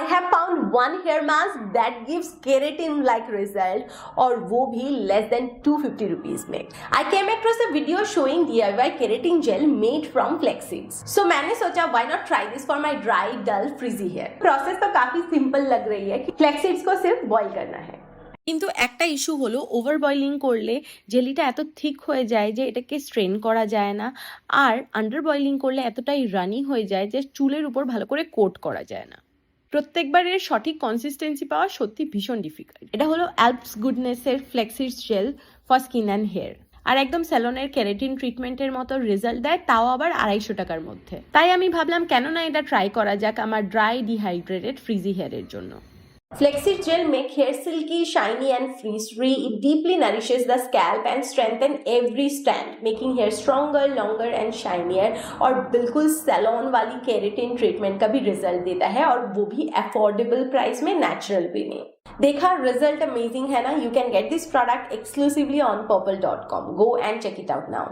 I have found one hair mask that gives keratin like result और वो भी less than 250 rupees में. I came across a video showing DIY keratin gel made from flax seeds. So मैंने सोचा why not try this for my dry, dull, frizzy hair. Process तो काफी simple लग रही है कि flax seeds को सिर्फ boil करना है. কিন্তু একটা ইস্যু হলো ওভার বয়লিং করলে জেলিটা এত থিক হয়ে যায় যে এটাকে স্ট্রেন করা যায় না, আর আন্ডার বয়লিং করলে এতটাই রানি হয়ে যায় যে চুলের উপর ভালো করে কোট করা যায় না। প্রত্যেকবার এর সঠিক কনসিস্টেন্সি পাওয়া সত্যি ভীষণ ডিফিকাল্ট। এটা হলো অ্যালপস গুডনেসের flaxseeds gel for skin and hair, আর একদম স্যালনের কেরাটিন ট্রিটমেন্টের মতো রেজাল্ট দেয়, তাও আবার 250 টাকার মধ্যে। তাই আমি ভাবলাম কেন না এটা ট্রাই করা যাক আমার ড্রাই ডিহাইড্রেটেড ফ্রিজি হেয়ারের জন্য। Flexi Gel make hair silky, shiny and frizz-free. It deeply nourishes the scalp and strengthen every strand, making hair stronger, longer and shinier. और बिल्कुल सैलून वाली केराटिन ट्रीटमेंट का भी रिजल्ट देता है, और वो भी अफोर्डेबल प्राइस में, नेचुरल भी नहीं। देखा, रिजल्ट अमेजिंग है ना। You can get this product exclusively on purple.com. Go and check it out now.